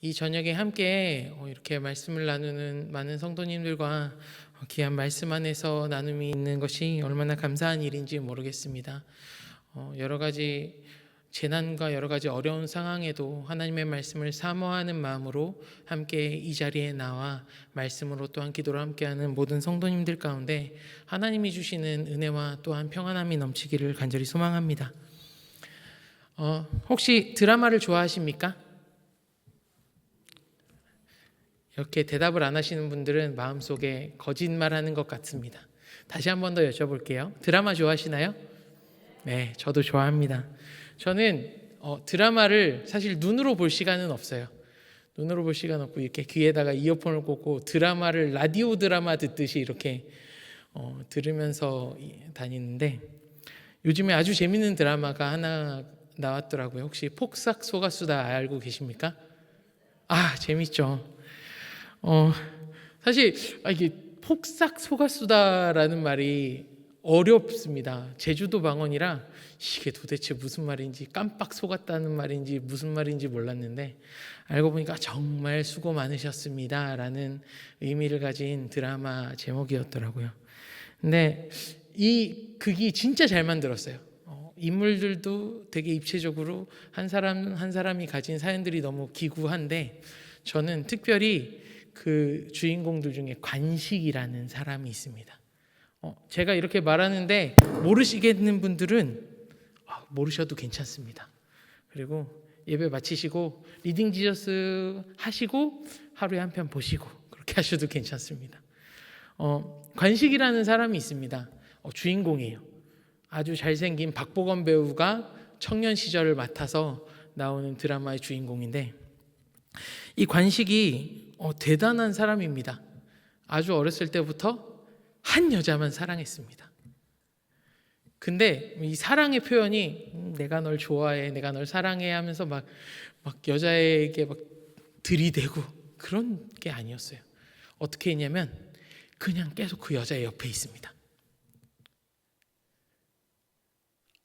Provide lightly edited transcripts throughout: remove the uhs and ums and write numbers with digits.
이 저녁에 함께 이렇게 말씀을 나누는 많은 성도님들과 귀한 말씀 안에서 나눔이 있는 것이 얼마나 감사한 일인지 모르겠습니다. 여러 가지 재난과 여러 가지 어려운 상황에도 하나님의 말씀을 사모하는 마음으로 함께 이 자리에 나와 말씀으로 또한 기도로 함께하는 모든 성도님들 가운데 하나님이 주시는 은혜와 또한 평안함이 넘치기를 간절히 소망합니다. 혹시 드라마를 좋아하십니까? 이렇게 대답을 안 하시는 분들은 마음속에 거짓말하는 것 같습니다. 다시 한 번 더 여쭤볼게요. 드라마 좋아하시나요? 네, 저도 좋아합니다. 저는 드라마를 사실 눈으로 볼 시간은 없어요. 눈으로 볼 시간 없고 이렇게 귀에다가 이어폰을 꽂고 드라마를 라디오 드라마 듣듯이 이렇게 들으면서 다니는데 요즘에 아주 재밌는 드라마가 하나 나왔더라고요. 혹시 폭삭 속았수다 알고 계십니까? 재밌죠. 사실 이게 폭삭 속았수다라는 말이 어렵습니다. 제주도 방언이라 이게 도대체 무슨 말인지, 깜빡 속았다는 말인지 무슨 말인지 몰랐는데 알고 보니까 정말 수고 많으셨습니다 라는 의미를 가진 드라마 제목이었더라고요. 근데 이 극이 진짜 잘 만들었어요. 인물들도 되게 입체적으로 한 사람 한 사람이 가진 사연들이 너무 기구한데 저는 특별히 그 주인공들 중에 관식이라는 사람이 있습니다. 제가 이렇게 말하는데 모르시겠는 분들은 모르셔도 괜찮습니다. 그리고 예배 마치시고 리딩 지저스 하시고 하루에 한 편 보시고 그렇게 하셔도 괜찮습니다. 관식이라는 사람이 있습니다. 주인공이에요. 아주 잘생긴 박보검 배우가 청년 시절을 맡아서 나오는 드라마의 주인공인데 이 관식이 대단한 사람입니다. 아주 어렸을 때부터 한 여자만 사랑했습니다. 근데 이 사랑의 표현이 내가 널 좋아해, 내가 널 사랑해 하면서 막 여자에게 막 들이대고 그런 게 아니었어요. 어떻게 했냐면 그냥 계속 그 여자의 옆에 있습니다.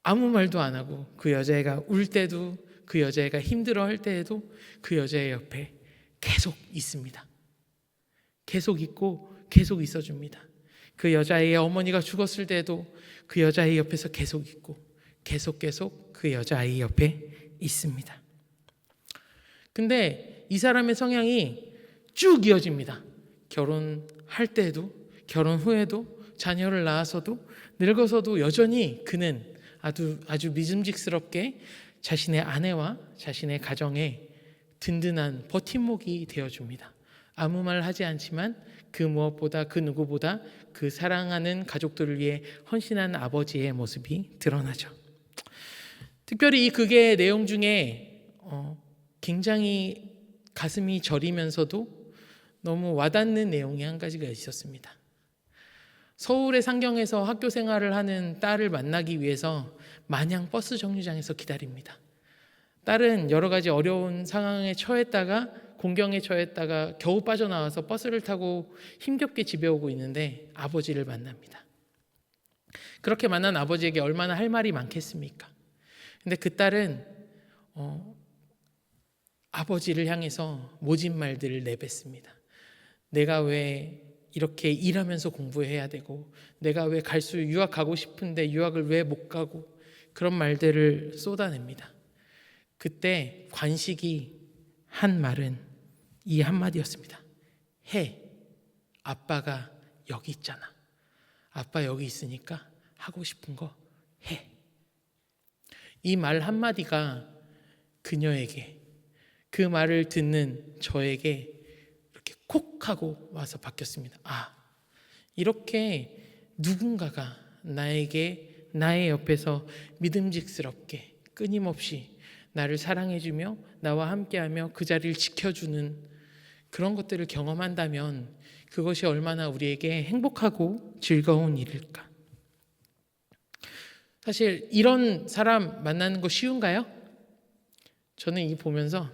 아무 말도 안 하고 그 여자애가 울 때도 그 여자애가 힘들어할 때에도 그 여자의 옆에 계속 있습니다. 계속 있고 계속 있어줍니다. 그 여자의 어머니가 죽었을 때도 그 여자의 옆에서 계속 있고 계속 그 여자아이 옆에 있습니다. 근데 이 사람의 성향이 쭉 이어집니다. 결혼할 때도 결혼 후에도 자녀를 낳아서도 늙어서도 여전히 그는 아주 믿음직스럽게 자신의 아내와 자신의 가정에 든든한 버팀목이 되어줍니다. 아무 말 하지 않지만 그 무엇보다 그 누구보다 그 사랑하는 가족들을 위해 헌신한 아버지의 모습이 드러나죠. 특별히 이 극의 내용 중에 굉장히 가슴이 저리면서도 너무 와닿는 내용이 한 가지가 있었습니다. 서울의 상경에서 학교 생활을 하는 딸을 만나기 위해서 마냥 버스 정류장에서 기다립니다. 딸은 여러 가지 어려운 상황에 처했다가 공경에 처했다가 겨우 빠져나와서 버스를 타고 힘겹게 집에 오고 있는데 아버지를 만납니다. 그렇게 만난 아버지에게 얼마나 할 말이 많겠습니까? 근데 그 딸은 아버지를 향해서 모진 말들을 내뱉습니다. 내가 왜 이렇게 일하면서 공부해야 되고 내가 왜 유학 가고 싶은데 유학을 왜 못 가고 그런 말들을 쏟아냅니다. 그때 관식이 한 말은 이 한마디였습니다. 해. 아빠가 여기 있잖아. 아빠 여기 있으니까 하고 싶은 거 해. 이 말 한마디가 그녀에게 그 말을 듣는 저에게 이렇게 콕 하고 와서 바뀌었습니다. 이렇게 누군가가 나의 옆에서 믿음직스럽게 끊임없이 나를 사랑해주며 나와 함께하며 그 자리를 지켜주는 그런 것들을 경험한다면 그것이 얼마나 우리에게 행복하고 즐거운 일일까. 사실 이런 사람 만나는 거 쉬운가요? 저는 이 보면서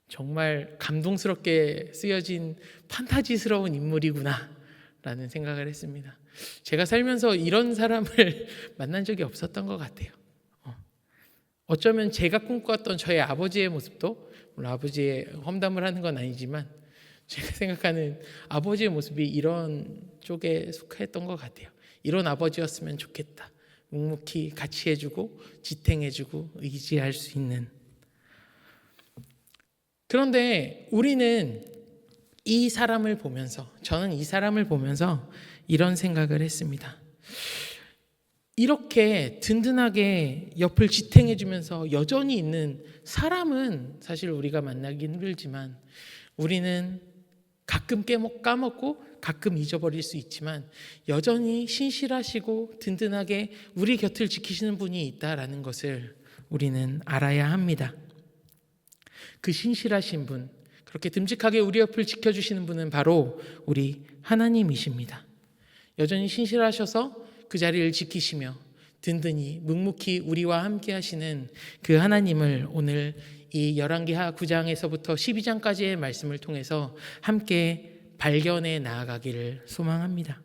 정말 감동스럽게 쓰여진 판타지스러운 인물이구나 라는 생각을 했습니다. 제가 살면서 이런 사람을 만난 적이 없었던 것 같아요. 어쩌면 제가 꿈꿔왔던 저의 아버지의 모습도 물론 아버지의 험담을 하는 건 아니지만 제가 생각하는 아버지의 모습이 이런 쪽에 속했던 것 같아요. 이런 아버지였으면 좋겠다. 묵묵히 같이 해주고 지탱해주고 의지할 수 있는. 그런데 우리는 이 사람을 보면서, 저는 이 사람을 보면서 이런 생각을 했습니다. 이렇게 든든하게 옆을 지탱해주면서 여전히 있는 사람은 사실 우리가 만나기 힘들지만, 우리는 가끔 까먹고 가끔 잊어버릴 수 있지만 여전히 신실하시고 든든하게 우리 곁을 지키시는 분이 있다라는 것을 우리는 알아야 합니다. 그 신실하신 분, 그렇게 듬직하게 우리 옆을 지켜주시는 분은 바로 우리 하나님이십니다. 여전히 신실하셔서 그 자리를 지키시며 든든히 묵묵히 우리와 함께 하시는 그 하나님을 오늘 이 열왕기하 9장에서부터 12장까지의 말씀을 통해서 함께 발견해 나아가기를 소망합니다.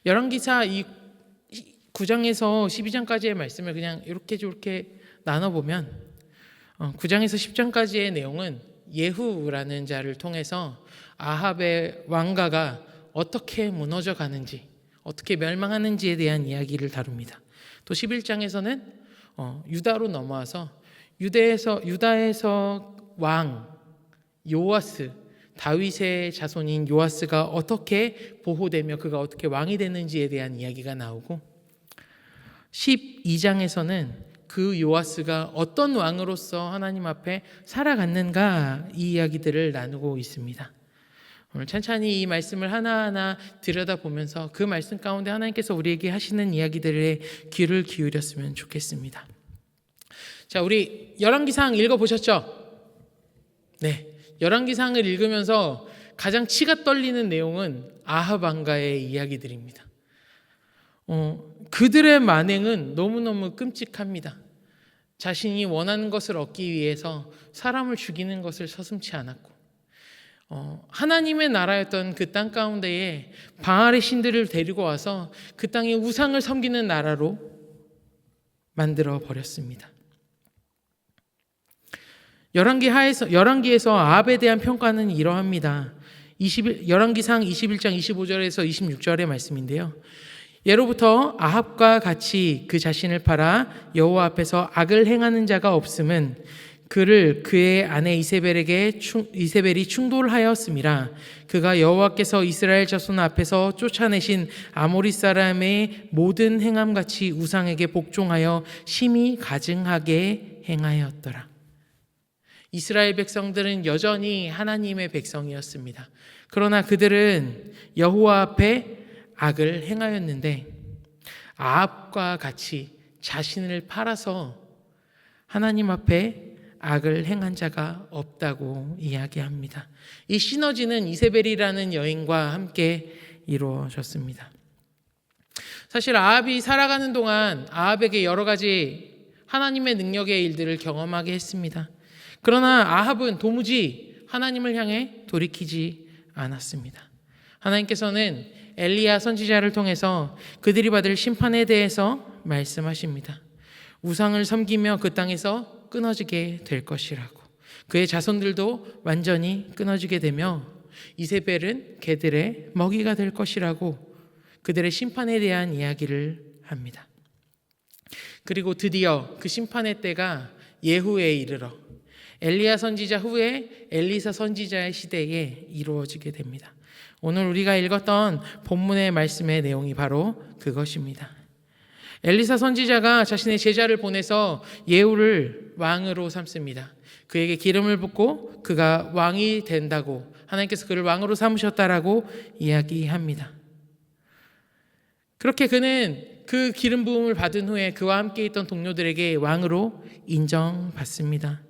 열왕기사 이 9장에서 12장까지의 말씀을 그냥 이렇게 저렇게 나눠보면 9장에서 10장까지의 내용은 예후라는 자를 통해서 아합의 왕가가 어떻게 무너져 가는지, 어떻게 멸망하는지에 대한 이야기를 다룹니다. 또 11장에서는 유다로 넘어와서 유다에서 왕 요아스, 다윗의 자손인 요아스가 어떻게 보호되며 그가 어떻게 왕이 됐는지에 대한 이야기가 나오고, 12장에서는 그 요아스가 어떤 왕으로서 하나님 앞에 살아갔는가, 이 이야기들을 나누고 있습니다. 오늘 찬찬히 이 말씀을 하나하나 들여다보면서 그 말씀 가운데 하나님께서 우리에게 하시는 이야기들에 귀를 기울였으면 좋겠습니다. 자, 우리 열왕기상 읽어보셨죠? 네, 열왕기상을 읽으면서 가장 치가 떨리는 내용은 아합 왕가의 이야기들입니다. 그들의 만행은 너무너무 끔찍합니다. 자신이 원하는 것을 얻기 위해서 사람을 죽이는 것을 서슴지 않았고, 하나님의 나라였던 그 땅 가운데에 바알의 신들을 데리고 와서 그 땅에 우상을 섬기는 나라로 만들어 버렸습니다. 열왕기에서 아합에 대한 평가는 이러합니다. 열왕기상 21장 25절에서 26절의 말씀인데요. 예로부터 아합과 같이 그 자신을 팔아 여호와 앞에서 악을 행하는 자가 없음은 그를 그의 아내 이세벨이 충돌하였음이라. 그가 여호와께서 이스라엘 자손 앞에서 쫓아내신 아모리 사람의 모든 행함같이 우상에게 복종하여 심히 가증하게 행하였더라. 이스라엘 백성들은 여전히 하나님의 백성이었습니다. 그러나 그들은 여호와 앞에 악을 행하였는데, 아합과 같이 자신을 팔아서 하나님 앞에 악을 행한 자가 없다고 이야기합니다. 이 시너지는 이세벨이라는 여인과 함께 이루어졌습니다. 사실 아합이 살아가는 동안 아합에게 여러 가지 하나님의 능력의 일들을 경험하게 했습니다. 그러나 아합은 도무지 하나님을 향해 돌이키지 않았습니다. 하나님께서는 엘리야 선지자를 통해서 그들이 받을 심판에 대해서 말씀하십니다. 우상을 섬기며 그 땅에서 끊어지게 될 것이라고, 그의 자손들도 완전히 끊어지게 되며 이세벨은 개들의 먹이가 될 것이라고 그들의 심판에 대한 이야기를 합니다. 그리고 드디어 그 심판의 때가 예후에 이르러 엘리야 선지자 후에 엘리사 선지자의 시대에 이루어지게 됩니다. 오늘 우리가 읽었던 본문의 말씀의 내용이 바로 그것입니다. 엘리사 선지자가 자신의 제자를 보내서 예후를 왕으로 삼습니다. 그에게 기름을 붓고 그가 왕이 된다고, 하나님께서 그를 왕으로 삼으셨다라고 이야기합니다. 그렇게 그는 그 기름 부음을 받은 후에 그와 함께 있던 동료들에게 왕으로 인정받습니다.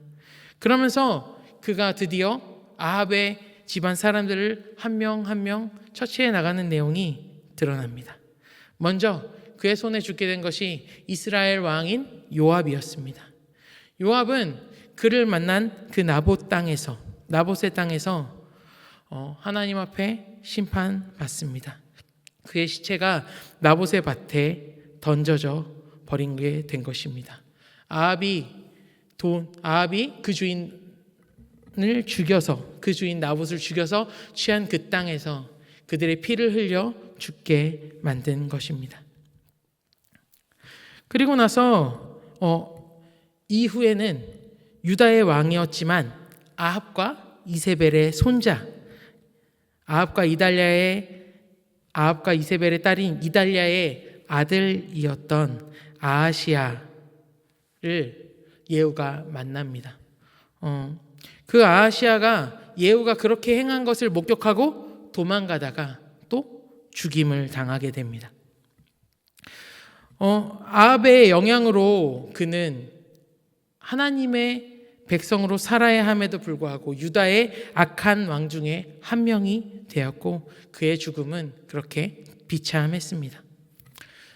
그러면서 그가 드디어 아합의 집안 사람들을 한 명 한 명 처치해 나가는 내용이 드러납니다. 먼저 그의 손에 죽게 된 것이 이스라엘 왕인 요압이었습니다. 요압은 그를 만난 그 나봇의 땅에서 하나님 앞에 심판받습니다. 그의 시체가 나봇의 밭에 던져져 버린 게 된 것입니다. 아합이 아합이 그 주인을 죽여서, 그 주인 나봇을 죽여서 취한 그 땅에서 그들의 피를 흘려 죽게 만든 것입니다. 그리고 나서 이후에는 유다의 왕이었지만 아합과 이세벨의 손자, 아합과 이세벨의 딸인 이달랴의 아들이었던 아하시야를 예후가 만납니다. 그 아하시야가 예후가 그렇게 행한 것을 목격하고 도망가다가 또 죽임을 당하게 됩니다. 아합의 영향으로 그는 하나님의 백성으로 살아야 함에도 불구하고 유다의 악한 왕 중에 한 명이 되었고 그의 죽음은 그렇게 비참했습니다.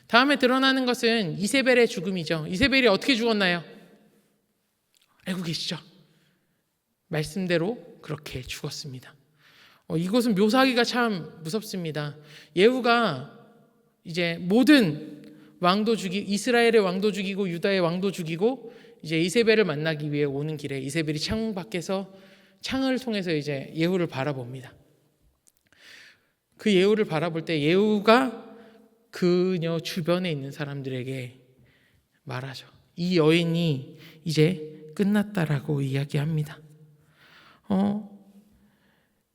다음에 드러나는 것은 이세벨의 죽음이죠. 이세벨이 어떻게 죽었나요? 알고 계시죠? 말씀대로 그렇게 죽었습니다. 이것은 묘사하기가 참 무섭습니다. 예후가 이제 모든 왕도 이스라엘의 왕도 죽이고 유다의 왕도 죽이고 이제 이세벨을 만나기 위해 오는 길에 이세벨이 창 밖에서 창을 통해서 이제 예후를 바라봅니다. 그 예후를 바라볼 때 예후가 그녀 주변에 있는 사람들에게 말하죠. 이 여인이 이제 끝났다라고 이야기합니다.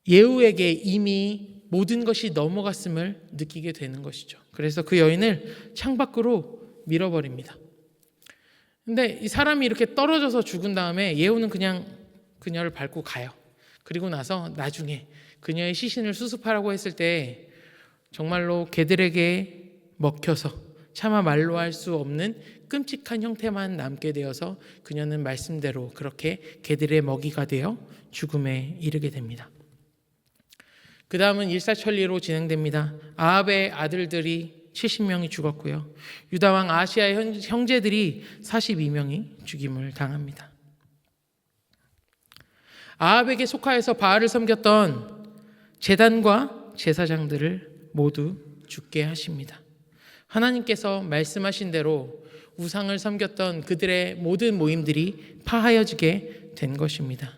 예후에게 이미 모든 것이 넘어갔음을 느끼게 되는 것이죠. 그래서 그 여인을 창밖으로 밀어버립니다. 근데 이 사람이 이렇게 떨어져서 죽은 다음에 예후는 그냥 그녀를 밟고 가요. 그리고 나서 나중에 그녀의 시신을 수습하라고 했을 때 정말로 개들에게 먹혀서 차마 말로 할 수 없는 끔찍한 형태만 남게 되어서 그녀는 말씀대로 그렇게 개들의 먹이가 되어 죽음에 이르게 됩니다. 그 다음은 일사천리로 진행됩니다. 아합의 아들들이 70명이 죽었고요. 유다왕 아하시야의 형제들이 42명이 죽임을 당합니다. 아합에게 속하여서 바알을 섬겼던 제단과 제사장들을 모두 죽게 하십니다. 하나님께서 말씀하신 대로 우상을 섬겼던 그들의 모든 모임들이 파하여지게 된 것입니다.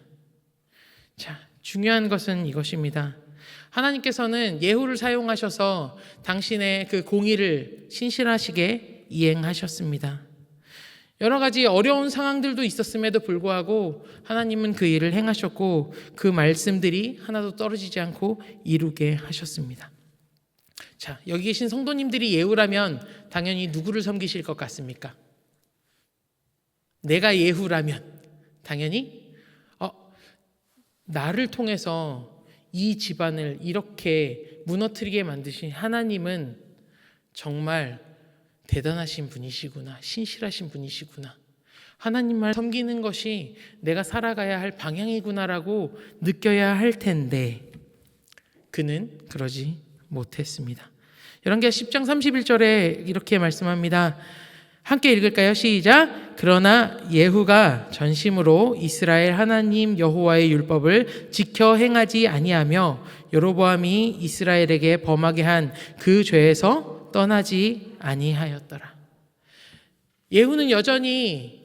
자, 중요한 것은 이것입니다. 하나님께서는 예후를 사용하셔서 당신의 그 공의를 신실하시게 이행하셨습니다. 여러 가지 어려운 상황들도 있었음에도 불구하고 하나님은 그 일을 행하셨고 그 말씀들이 하나도 떨어지지 않고 이루게 하셨습니다. 자, 여기 계신 성도님들이 예후라면 당연히 누구를 섬기실 것 같습니까? 내가 예후라면 당연히 나를 통해서 이 집안을 이렇게 무너뜨리게 만드신 하나님은 정말 대단하신 분이시구나, 신실하신 분이시구나, 하나님만 섬기는 것이 내가 살아가야 할 방향이구나라고 느껴야 할 텐데 그는 그러지 못했습니다. 열왕기하 10장 31절에 이렇게 말씀합니다. 함께 읽을까요? 시작. 그러나 예후가 전심으로 이스라엘 하나님 여호와의 율법을 지켜 행하지 아니하며 여로보암이 이스라엘에게 범하게 한 그 죄에서 떠나지 아니하였더라. 예후는 여전히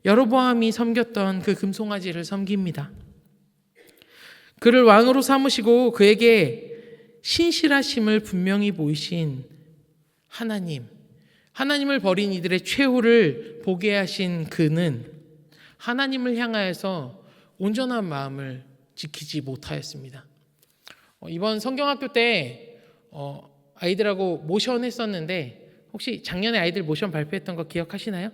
여로보암이 섬겼던 그 금송아지를 섬깁니다. 그를 왕으로 삼으시고 그에게 신실하심을 분명히 보이신 하나님을 버린 이들의 최후를 보게 하신 그는 하나님을 향하여서 온전한 마음을 지키지 못하였습니다. 이번 성경학교 때 아이들하고 모션 했었는데 혹시 작년에 아이들 모션 발표했던 거 기억하시나요?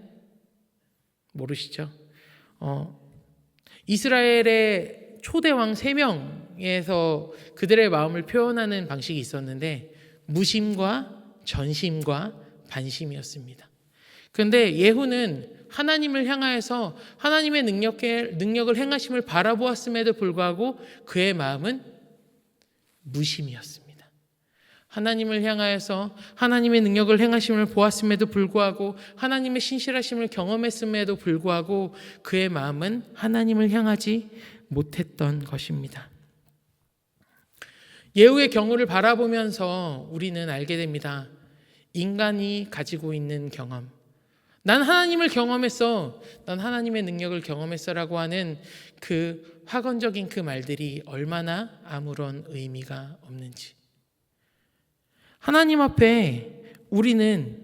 모르시죠? 이스라엘의 초대왕 3명에서 그들의 마음을 표현하는 방식이 있었는데 무심과 전심과 반심이었습니다. 그런데 예후는 하나님을 향하여서 하나님의 능력을 행하심을 바라보았음에도 불구하고 그의 마음은 무심이었습니다. 하나님을 향하여서 하나님의 능력을 행하심을 보았음에도 불구하고 하나님의 신실하심을 경험했음에도 불구하고 그의 마음은 하나님을 향하지 못했던 것입니다. 예후의 경우를 바라보면서 우리는 알게 됩니다. 인간이 가지고 있는 경험, 난 하나님을 경험했어. 난 하나님의 능력을 경험했어라고 하는 그 확언적인 그 말들이 얼마나 아무런 의미가 없는지. 하나님 앞에 우리는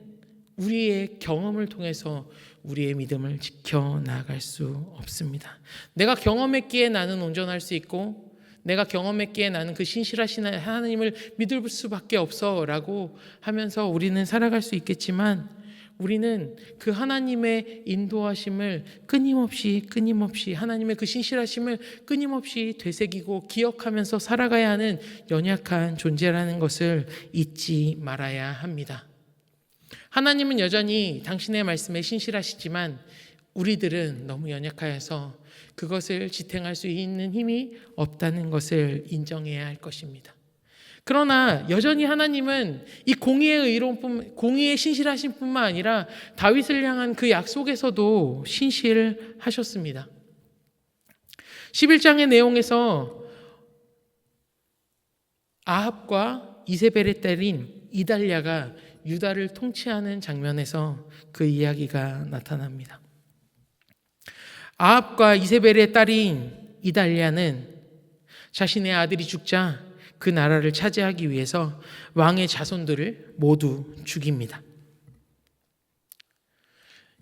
우리의 경험을 통해서 우리의 믿음을 지켜나갈 수 없습니다. 내가 경험했기에 나는 온전할 수 있고, 내가 경험했기에 나는 그 신실하신 하나님을 믿을 수밖에 없어 라고 하면서 우리는 살아갈 수 있겠지만, 우리는 그 하나님의 인도하심을 끊임없이 하나님의 그 신실하심을 끊임없이 되새기고 기억하면서 살아가야 하는 연약한 존재라는 것을 잊지 말아야 합니다. 하나님은 여전히 당신의 말씀에 신실하시지만 우리들은 너무 연약하여서 그것을 지탱할 수 있는 힘이 없다는 것을 인정해야 할 것입니다. 그러나 여전히 하나님은 이 공의의 신실하신 뿐만 아니라 다윗을 향한 그 약속에서도 신실하셨습니다. 11장의 내용에서 아합과 이세벨의 딸인 이달랴가 유다를 통치하는 장면에서 그 이야기가 나타납니다. 아합과 이세벨의 딸인 이달랴는 자신의 아들이 죽자 그 나라를 차지하기 위해서 왕의 자손들을 모두 죽입니다.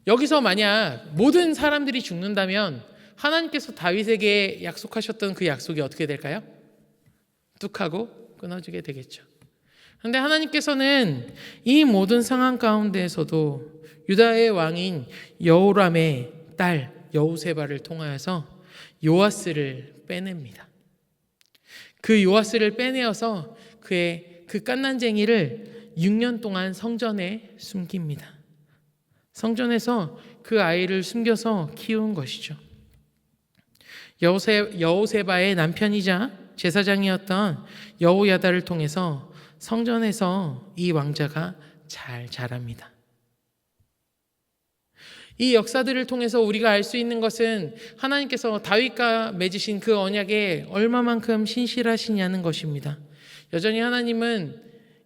여기서 만약 모든 사람들이 죽는다면 하나님께서 다윗에게 약속하셨던 그 약속이 어떻게 될까요? 뚝 하고 끊어지게 되겠죠. 그런데 하나님께서는 이 모든 상황 가운데에서도 유다의 왕인 여호람의 딸 여호세바를 통하여서 요아스를 빼냅니다. 그 요아스를 빼내어서 그의 그 갓난쟁이를 6년 동안 성전에 숨깁니다. 성전에서 그 아이를 숨겨서 키운 것이죠. 여호세바의 남편이자 제사장이었던 여호야다를 통해서 성전에서 이 왕자가 잘 자랍니다. 이 역사들을 통해서 우리가 알 수 있는 것은 하나님께서 다윗과 맺으신 그 언약에 얼마만큼 신실하시냐는 것입니다. 여전히 하나님은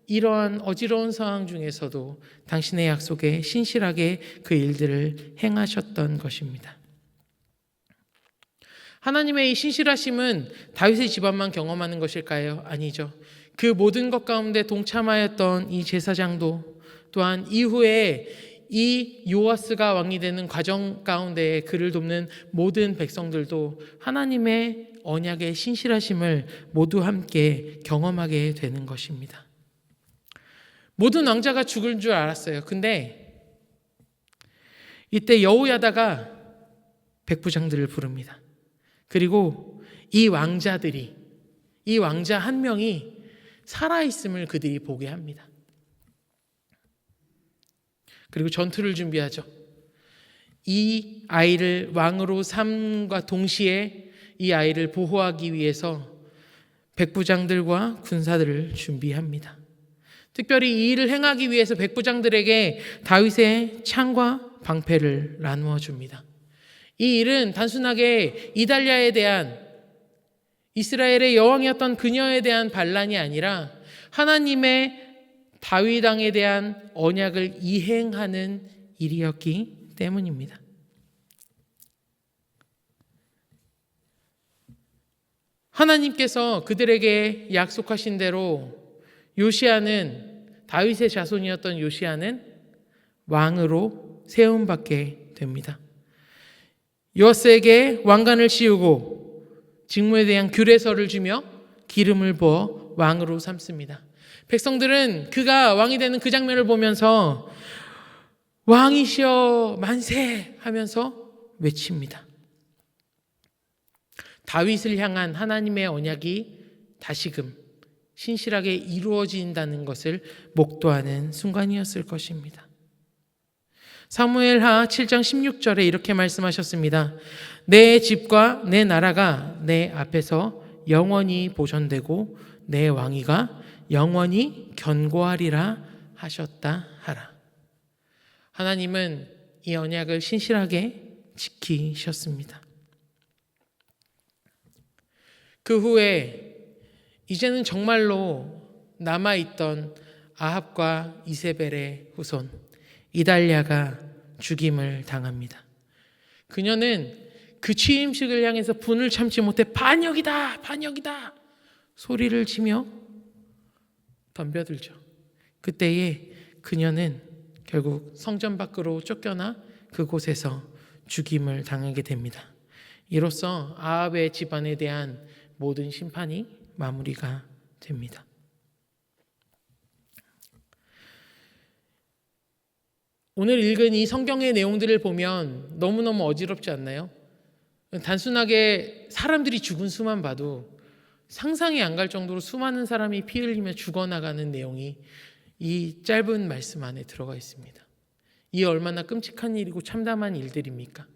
이러한 어지러운 상황 중에서도 당신의 약속에 신실하게 그 일들을 행하셨던 것입니다. 하나님의 이 신실하심은 다윗의 집안만 경험하는 것일까요? 아니죠. 그 모든 것 가운데 동참하였던 이 제사장도, 또한 이후에 이 요아스가 왕이 되는 과정 가운데 그를 돕는 모든 백성들도 하나님의 언약의 신실하심을 모두 함께 경험하게 되는 것입니다. 모든 왕자가 죽을 줄 알았어요. 근데 이때 여호야다가 백부장들을 부릅니다. 그리고 이 왕자 한 명이 살아있음을 그들이 보게 합니다. 그리고 전투를 준비하죠. 이 아이를 왕으로 삼과 동시에 이 아이를 보호하기 위해서 백부장들과 군사들을 준비합니다. 특별히 이 일을 행하기 위해서 백부장들에게 다윗의 창과 방패를 나누어 줍니다. 이 일은 단순하게 이달랴에 대한, 이스라엘의 여왕이었던 그녀에 대한 반란이 아니라 하나님의 다윗 왕에 대한 언약을 이행하는 일이었기 때문입니다. 하나님께서 그들에게 약속하신 대로 다윗의 자손이었던 요시야는 왕으로 세움받게 됩니다. 요아스에게 왕관을 씌우고 직무에 대한 규례서를 주며 기름을 부어 왕으로 삼습니다. 백성들은 그가 왕이 되는 그 장면을 보면서 왕이시여 만세 하면서 외칩니다. 다윗을 향한 하나님의 언약이 다시금 신실하게 이루어진다는 것을 목도하는 순간이었을 것입니다. 사무엘하 7장 16절에 이렇게 말씀하셨습니다. 내 집과 내 나라가 내 앞에서 영원히 보존되고 내 왕위가 영원히 견고하리라 하셨다 하라. 하나님은 이 언약을 신실하게 지키셨습니다. 그 후에 이제는 정말로 남아있던 아합과 이세벨의 후손 이달랴가 죽임을 당합니다. 그녀는 그 취임식을 향해서 분을 참지 못해 반역이다, 반역이다 소리를 치며 덤벼들죠. 그때에 그녀는 결국 성전 밖으로 쫓겨나 그곳에서 죽임을 당하게 됩니다. 이로써 아합의 집안에 대한 모든 심판이 마무리가 됩니다. 오늘 읽은 이 성경의 내용들을 보면 너무너무 어지럽지 않나요? 단순하게 사람들이 죽은 수만 봐도 상상이 안 갈 정도로 수많은 사람이 피 흘리며 죽어나가는 내용이 이 짧은 말씀 안에 들어가 있습니다. 이 얼마나 끔찍한 일이고 참담한 일들입니까?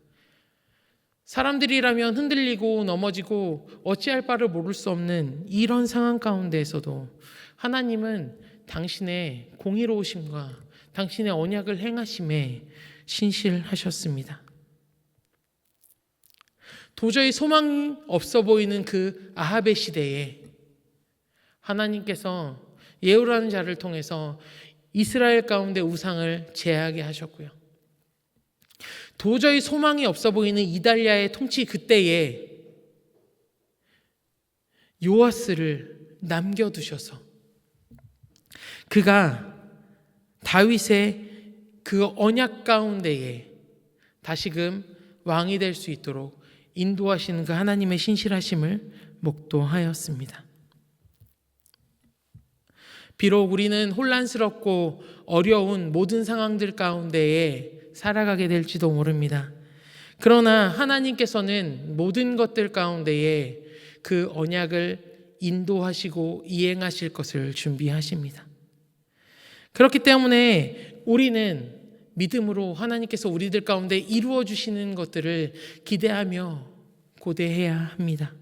사람들이라면 흔들리고 넘어지고 어찌할 바를 모를 수 없는 이런 상황 가운데에서도 하나님은 당신의 공의로우심과 당신의 언약을 행하심에 신실하셨습니다. 도저히 소망이 없어 보이는 그 아합의 시대에 하나님께서 예후라는 자를 통해서 이스라엘 가운데 우상을 제하게 하셨고요. 도저히 소망이 없어 보이는 이달리아의 통치 그때에 요아스를 남겨두셔서 그가 다윗의 그 언약 가운데에 다시금 왕이 될 수 있도록 인도하시는 그 하나님의 신실하심을 목도하였습니다. 비록 우리는 혼란스럽고 어려운 모든 상황들 가운데에 살아가게 될지도 모릅니다. 그러나 하나님께서는 모든 것들 가운데에 그 언약을 인도하시고 이행하실 것을 준비하십니다. 그렇기 때문에 우리는 믿음으로 하나님께서 우리들 가운데 이루어 주시는 것들을 기대하며 고대해야 합니다.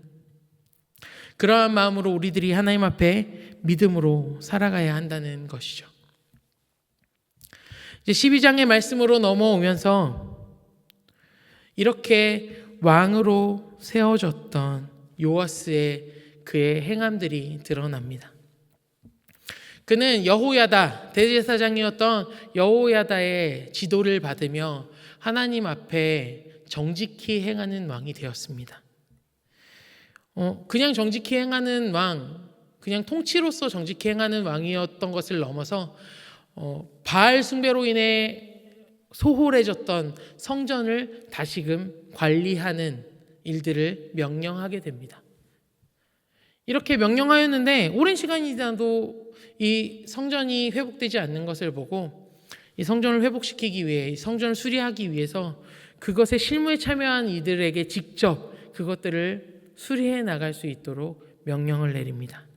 그러한 마음으로 우리들이 하나님 앞에 믿음으로 살아가야 한다는 것이죠. 이제 12장의 말씀으로 넘어오면서 이렇게 왕으로 세워졌던 요아스의 그의 행함들이 드러납니다. 그는 여호야다, 대제사장이었던 여호야다의 지도를 받으며 하나님 앞에 정직히 행하는 왕이 되었습니다. 그냥 정직히 행하는 왕, 그냥 통치로서 정직히 행하는 왕이었던 것을 넘어서 바알 숭배로 인해 소홀해졌던 성전을 다시금 관리하는 일들을 명령하게 됩니다. 이렇게 명령하였는데 오랜 시간이 지나도 이 성전이 회복되지 않는 것을 보고 이 성전을 회복시키기 위해, 이 성전을 수리하기 위해서 그것에 실무에 참여한 이들에게 직접 그것들을 수리해 나갈 수 있도록 명령을 내립니다.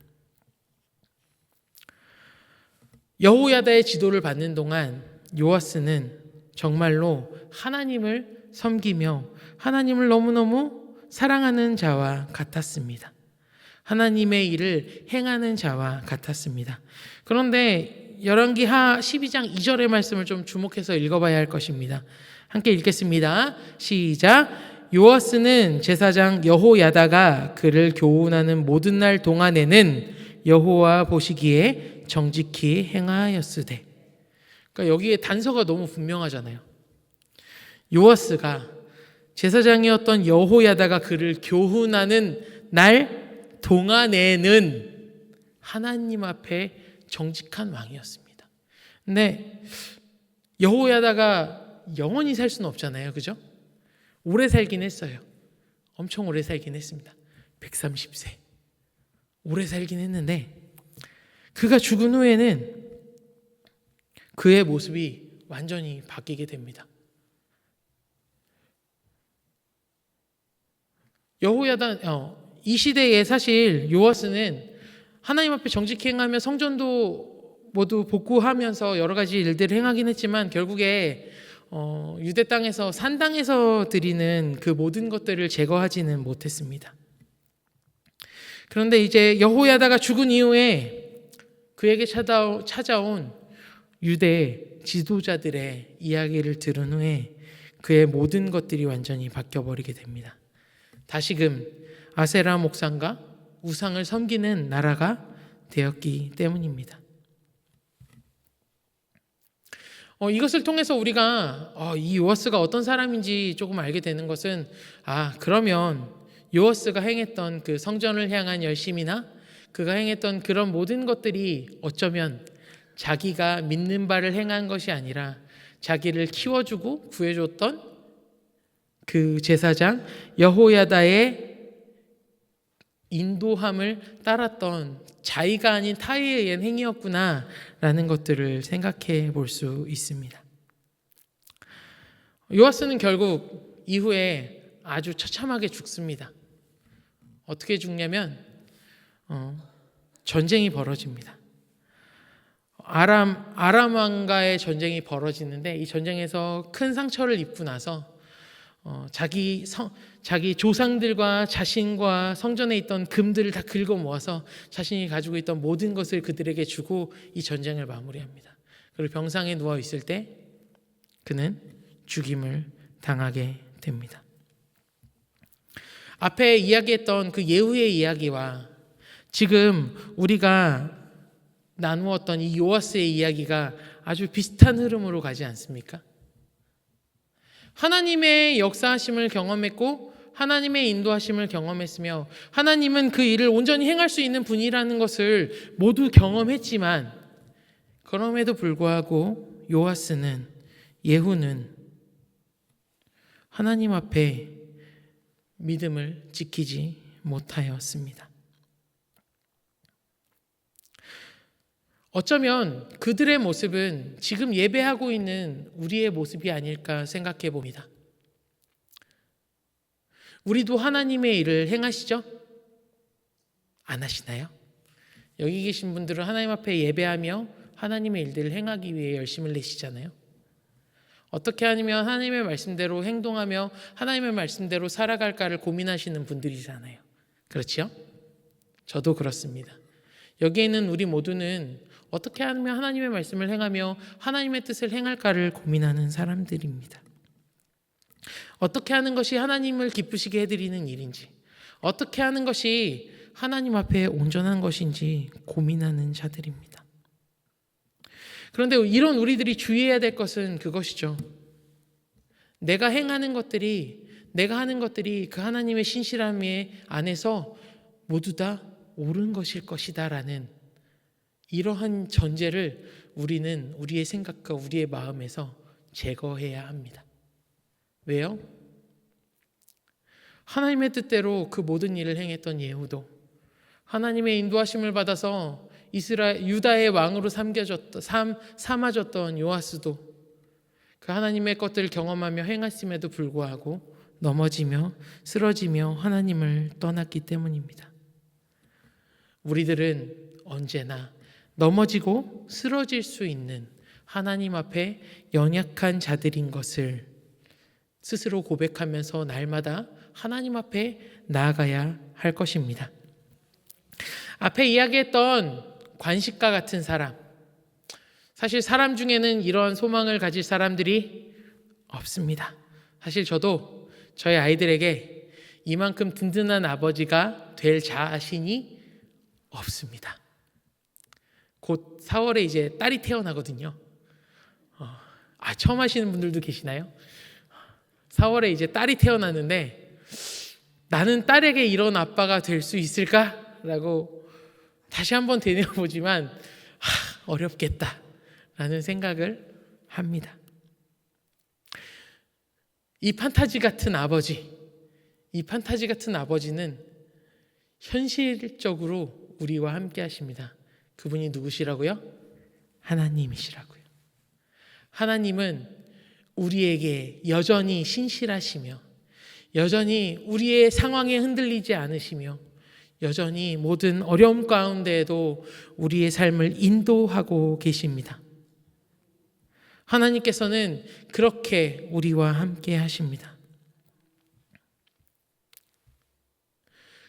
여호야다의 지도를 받는 동안 요아스는 정말로 하나님을 섬기며 하나님을 너무너무 사랑하는 자와 같았습니다. 하나님의 일을 행하는 자와 같았습니다. 그런데 열왕기하 12장 2절의 말씀을 좀 주목해서 읽어봐야 할 것입니다. 함께 읽겠습니다. 시작. 요아스는 제사장 여호야다가 그를 교훈하는 모든 날 동안에는 여호와 보시기에 정직히 행하였으되. 그러니까 여기에 단서가 너무 분명하잖아요. 요아스가 제사장이었던 여호야다가 그를 교훈하는 날 동안에는 하나님 앞에 정직한 왕이었습니다. 근데 여호야다가 영원히 살 수는 없잖아요. 그죠? 오래 살긴 했어요. 엄청 오래 살긴 했습니다. 130세. 오래 살긴 했는데 그가 죽은 후에는 그의 모습이 완전히 바뀌게 됩니다. 여호야다 이 시대에 사실 요아스는 하나님 앞에 정직히 행하며 성전도 모두 복구하면서 여러 가지 일들을 행하긴 했지만 결국에 유대 땅에서 산당에서 드리는 그 모든 것들을 제거하지는 못했습니다. 그런데 이제 여호야다가 죽은 이후에 그에게 찾아온 유대 지도자들의 이야기를 들은 후에 그의 모든 것들이 완전히 바뀌어버리게 됩니다. 다시금 아세라 목상과 우상을 섬기는 나라가 되었기 때문입니다. 이것을 통해서 우리가 이 요아스가 어떤 사람인지 조금 알게 되는 것은 그러면 요아스가 행했던 그 성전을 향한 열심이나 그가 행했던 그런 모든 것들이 어쩌면 자기가 믿는 바를 행한 것이 아니라 자기를 키워주고 구해줬던 그 제사장 여호야다의 인도함을 따랐던 자의가 아닌 타의에 의한 행위였구나라는 것들을 생각해 볼 수 있습니다. 요아스는 결국 이후에 아주 처참하게 죽습니다. 어떻게 죽냐면 전쟁이 벌어집니다. 아람 왕과의 전쟁이 벌어지는데 이 전쟁에서 큰 상처를 입고 나서 자기 조상들과 자신과 성전에 있던 금들을 다 긁어 모아서 자신이 가지고 있던 모든 것을 그들에게 주고 이 전쟁을 마무리합니다. 그리고 병상에 누워 있을 때 그는 죽임을 당하게 됩니다. 앞에 이야기했던 그 예후의 이야기와 지금 우리가 나누었던 이 요아스의 이야기가 아주 비슷한 흐름으로 가지 않습니까? 하나님의 역사하심을 경험했고 하나님의 인도하심을 경험했으며 하나님은 그 일을 온전히 행할 수 있는 분이라는 것을 모두 경험했지만 그럼에도 불구하고 요아스는 예후는 하나님 앞에 믿음을 지키지 못하였습니다. 어쩌면 그들의 모습은 지금 예배하고 있는 우리의 모습이 아닐까 생각해 봅니다. 우리도 하나님의 일을 행하시죠? 안 하시나요? 여기 계신 분들은 하나님 앞에 예배하며 하나님의 일들을 행하기 위해 열심을 내시잖아요. 어떻게 하면 하나님의 말씀대로 행동하며 하나님의 말씀대로 살아갈까를 고민하시는 분들이잖아요. 그렇죠? 저도 그렇습니다. 여기에 있는 우리 모두는 어떻게 하면 하나님의 말씀을 행하며 하나님의 뜻을 행할까를 고민하는 사람들입니다. 어떻게 하는 것이 하나님을 기쁘시게 해드리는 일인지, 어떻게 하는 것이 하나님 앞에 온전한 것인지 고민하는 자들입니다. 그런데 이런 우리들이 주의해야 될 것은 그것이죠. 내가 하는 것들이 그 하나님의 신실함 안에서 모두 다 옳은 것일 것이다라는 이러한 전제를 우리는 우리의 생각과 우리의 마음에서 제거해야 합니다. 왜요? 하나님의 뜻대로 그 모든 일을 행했던 예후도 하나님의 인도하심을 받아서 유다의 왕으로 삼아졌던 요아스도 그 하나님의 것들을 경험하며 행했음에도 불구하고 넘어지며 쓰러지며 하나님을 떠났기 때문입니다. 우리들은 언제나 넘어지고 쓰러질 수 있는 하나님 앞에 연약한 자들인 것을 스스로 고백하면서 날마다 하나님 앞에 나아가야 할 것입니다. 앞에 이야기했던 관식과 같은 사람, 사실 사람 중에는 이런 소망을 가질 사람들이 없습니다. 사실 저도 저희 아이들에게 이만큼 든든한 아버지가 될 자신이 없습니다. 곧 4월에 이제 딸이 태어나거든요. 처음 하시는 분들도 계시나요? 4월에 이제 딸이 태어났는데 나는 딸에게 이런 아빠가 될 수 있을까라고 다시 한번 되뇌어보지만 어렵겠다라는 생각을 합니다. 이 판타지 같은 아버지는 현실적으로 우리와 함께 하십니다. 그분이 누구시라고요? 하나님이시라고요. 하나님은 우리에게 여전히 신실하시며 여전히 우리의 상황에 흔들리지 않으시며 여전히 모든 어려움 가운데에도 우리의 삶을 인도하고 계십니다. 하나님께서는 그렇게 우리와 함께 하십니다.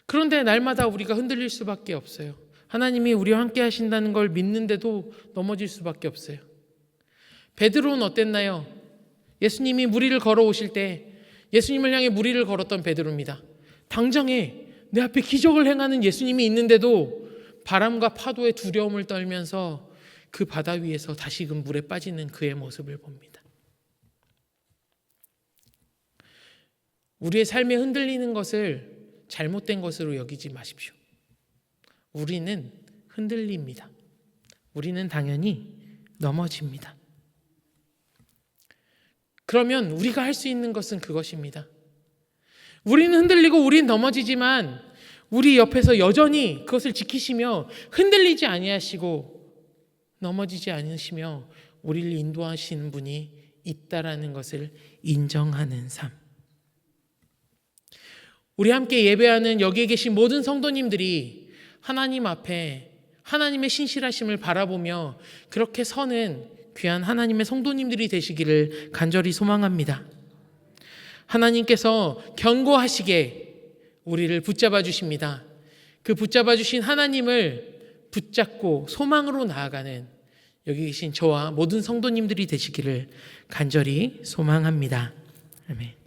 그런데 날마다 우리가 흔들릴 수밖에 없어요. 하나님이 우리와 함께 하신다는 걸 믿는데도 넘어질 수밖에 없어요. 베드로는 어땠나요? 예수님이 무리를 걸어오실 때 예수님을 향해 무리를 걸었던 베드로입니다. 당장에 내 앞에 기적을 행하는 예수님이 있는데도 바람과 파도의 두려움을 떨면서 그 바다 위에서 다시금 물에 빠지는 그의 모습을 봅니다. 우리의 삶에 흔들리는 것을 잘못된 것으로 여기지 마십시오. 우리는 흔들립니다. 우리는 당연히 넘어집니다. 그러면 우리가 할 수 있는 것은 그것입니다. 우리는 흔들리고 우리는 넘어지지만 우리 옆에서 여전히 그것을 지키시며 흔들리지 아니하시고 넘어지지 않으시며 우리를 인도하시는 분이 있다라는 것을 인정하는 삶. 우리 함께 예배하는 여기에 계신 모든 성도님들이 하나님 앞에 하나님의 신실하심을 바라보며 그렇게 서는 귀한 하나님의 성도님들이 되시기를 간절히 소망합니다. 하나님께서 견고하시게 우리를 붙잡아 주십니다. 그 붙잡아 주신 하나님을 붙잡고 소망으로 나아가는 여기 계신 저와 모든 성도님들이 되시기를 간절히 소망합니다. 아멘.